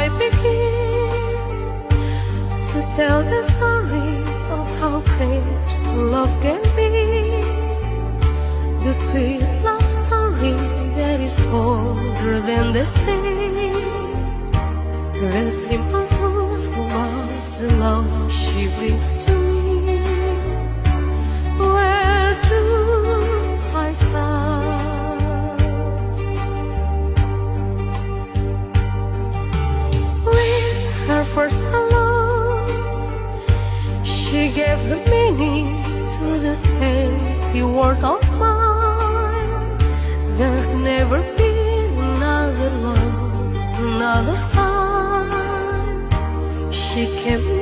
I begin to tell the story of how great love can be, the sweet love story that is older than the sea, the simple truth about the love she brings to me. Where do I start? With her first hello, she gave the meaning to this empty world of mine. There'd never be another love, another time. She came